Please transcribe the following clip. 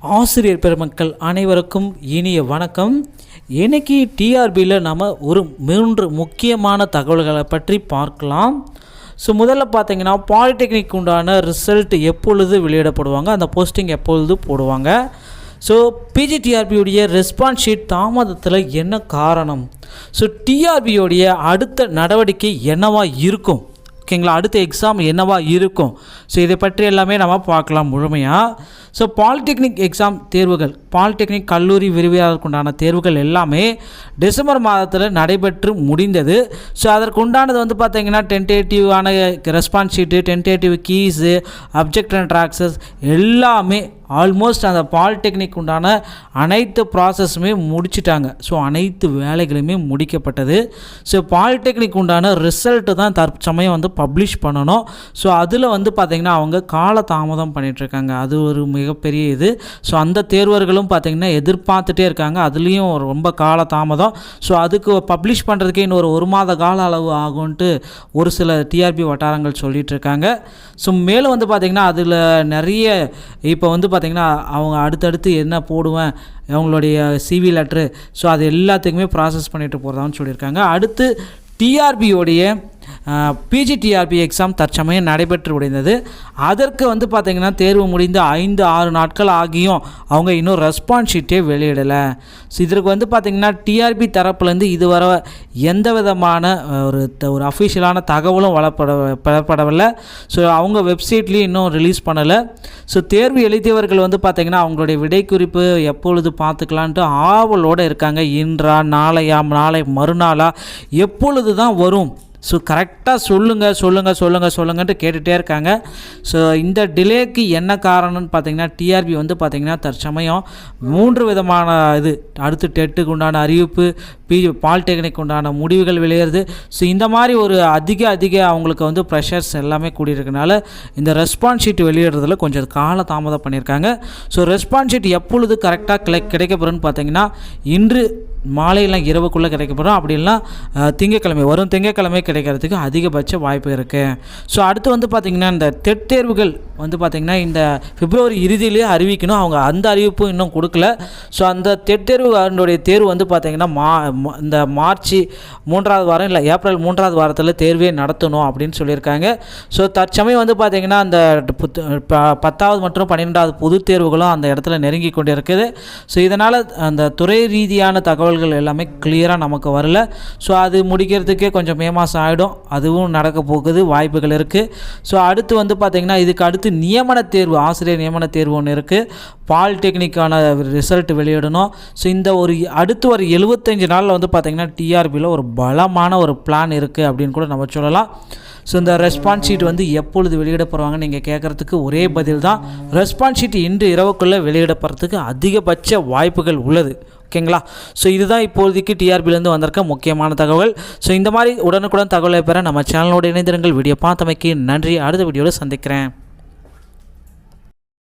ஆசிரியர் பெருமக்கள் அனைவருக்கும் இனிய வணக்கம். இன்றைக்கி டிஆர்பியில் நம்ம ஒரு 3 முக்கியமான தகவல்களை பற்றி பார்க்கலாம். முதல்ல பார்த்தீங்கன்னா பாலிடெக்னிக் உண்டான ரிசல்ட் எப்பொழுது வெளியிடப்படுவாங்க, அந்த போஸ்டிங் எப்பொழுது போடுவாங்க. பிஜிடிஆர்பியுடைய ரெஸ்பான்ஸ் ஷீட் தாமதத்தில் என்ன காரணம், டிஆர்பியோடைய அடுத்த நடவடிக்கை என்னவா இருக்கும், ஓகேங்களா, அடுத்த எக்ஸாம் என்னவா இருக்கும், இதை பற்றி எல்லாமே நம்ம பார்க்கலாம் முழுமையாக. பாலிடெக்னிக் எக்ஸாம் தேர்வுகள், பாலிடெக்னிக் கல்லூரி விரிவியாளருக்குண்டான தேர்வுகள் எல்லாமே டிசம்பர் மாதத்தில் நடைபெற்று முடிந்தது. அதற்கு உண்டானது வந்து பார்த்திங்கன்னா டென்டேட்டிவான response sheet, tentative keys, object and ட்ராக்ஸஸ் எல்லாமே ஆல்மோஸ்ட் அந்த பாலிடெக்னிக் உண்டான அனைத்து ப்ராசஸுமே முடிச்சிட்டாங்க. அனைத்து வேலைகளுமே முடிக்கப்பட்டது. பாலிடெக்னிக் உண்டான ரிசல்ட்டு தான் தற்சமயம் வந்து பப்ளிஷ் பண்ணணும். அதில் வந்து பார்த்திங்கன்னா அவங்க கால தாமதம் பண்ணிகிட்ருக்காங்க. அது ஒரு மிகப்பெரிய இது. அந்த தேர்வர்களும் பார்த்திங்கன்னா எதிர்பார்த்துட்டே இருக்காங்க. அதுலேயும் ரொம்ப கால தாமதம். அதுக்கு பப்ளிஷ் பண்ணுறதுக்கே இன்னொரு 1 மாத கால அளவு ஆகும்ன்ட்டு ஒரு சில டிஆர்பி வட்டாரங்கள் சொல்லிகிட்டு இருக்காங்க. மேலும் வந்து பார்த்திங்கன்னா அதில் நிறைய இப்போ வந்து பார்த்திங்கன்னா அவங்க அடுத்தடுத்து என்ன போடுவேன், அவங்களுடைய சிவி லெட்ரு, அது எல்லாத்துக்குமே ப்ராசஸ் பண்ணிட்டு போகிறதான்னு சொல்லியிருக்காங்க. அடுத்து டிஆர்பியோடைய பிஜிடிஆர்பி எக்ஸாம் தற்சமயம் நடைபெற்று முடிந்தது. அதற்கு வந்து பார்த்திங்கன்னா தேர்வு முடிந்து 5-6 நாட்கள் ஆகியும் அவங்க இன்னும் ரெஸ்பான்ஸ் ஷீட்டே வெளியிடலை. இதற்கு வந்து பார்த்திங்கன்னா டிஆர்பி தரப்புலேருந்து இதுவரை எந்த விதமான ஒரு அஃபிஷியலான தகவலும் பெறப்படவில்லை. அவங்க வெப்சைட்லேயும் இன்னும் ரிலீஸ் பண்ணலை. தேர்வு எழுதியவர்கள் வந்து பார்த்திங்கன்னா அவங்களுடைய விடை குறிப்பு எப்பொழுது பார்த்துக்கலான்ட்டு ஆவலோடு இருக்காங்க. இன்றா, நாளையா, நாளை மறுநாளா, எப்பொழுது தான் வரும், கரெக்டாக சொல்லுங்கன்ட்டு கேட்டுகிட்டே இருக்காங்க. இந்த டிலேக்கு என்ன காரணம்னு பார்த்தீங்கன்னா டிஆர்பி வந்து பார்த்திங்கன்னா தற்சமயம் 3 விதமான இது, அடுத்து டெட்டுக்கு உண்டான அறிவிப்பு, பாலிடெக்னிக் உண்டான முடிவுகள் வெளியேறுது. இந்த மாதிரி ஒரு அதிக அவங்களுக்கு வந்து ப்ரெஷர்ஸ் எல்லாமே கூடியிருக்கனால இந்த ரெஸ்பான்ஸ் ஷீட் வெளியிடுறதுல கொஞ்சம் கால தாமதம் பண்ணியிருக்காங்க. ரெஸ்பான்ஸ் ஷீட் எப்பொழுது கரெக்டாக கிடைக்கப்பெறும்னு பார்த்தீங்கன்னா இன்று மாலையெல்லாம் இரவுக்குள்ளே கிடைக்கப்பெறும். அப்படி இல்லைனா வரும் திங்கட்கிழமை கிடைக்கிறதுக்கு அதிகபட்ச வாய்ப்பு இருக்குது. அடுத்து வந்து பார்த்திங்கன்னா இந்த டெட் தேர்வுகள் வந்து பார்த்திங்கன்னா இந்த பிப்ரவரி இறுதியிலே அறிவிக்கணும். அவங்க அந்த அறிவிப்பும் இன்னும் கொடுக்கல. அந்த டெட் தேர்வுடைய தேர்வு வந்து பார்த்திங்கன்னா இந்த மார்ச் 3ஆவது வாரம் இல்லை ஏப்ரல் 3ஆவது வாரத்தில் தேர்வே நடத்தணும் அப்படின்னு சொல்லியிருக்காங்க. தற்சமயம் வந்து பார்த்திங்கன்னா அந்த 10வது மற்றும் 12வது பொது தேர்வுகளும் அந்த இடத்துல நெருங்கி கொண்டு இருக்குது. இதனால் அந்த துறை ரீதியான தகவல்கள் எல்லாமே கிளியராக நமக்கு வரல. அது முடிக்கிறதுக்கே கொஞ்சம் மே மாதம் ஆகிடும். அதுவும் நடக்க போகுது, வாய்ப்புகள் இருக்குது. அடுத்து வந்து பார்த்திங்கன்னா இதுக்கு அடுத்து நியமன தேர்வு, ஆசிரியர் நியமன தேர்வு ஒன்று இருக்குது. பாலிடெக்னிக்கான ரிசல்ட் வெளியிடணும். இந்த அடுத்து ஒரு 75 நாளில் வந்து பார்த்திங்கன்னா டிஆர்பியில் ஒரு பலமான ஒரு பிளான் இருக்குது அப்படின்னு கூட நம்ம சொல்லலாம். இந்த ரெஸ்பான்ஸ் ஷீட் வந்து எப்பொழுது வெளியிடப்படுவாங்கன்னு நீங்கள் கேட்குறதுக்கு ஒரே பதில் தான், ரெஸ்பான்ஸ் ஷீட் இன்று இரவுக்குள்ளே வெளியிடப்படுறதுக்கு அதிகபட்ச வாய்ப்புகள் உள்ளது. ஓகேங்களா. இதுதான் இப்போதைக்கு டிஆர்பிலேருந்து வந்திருக்க முக்கியமான தகவல். இந்த மாதிரி உடனுக்குடன் தகவலை பெற நம்ம சேனலோடு இணைந்திருங்கள். வீடியோ பார்த்தமைக்கு நன்றி. அடுத்த வீடியோவில் சந்திக்கிறேன்.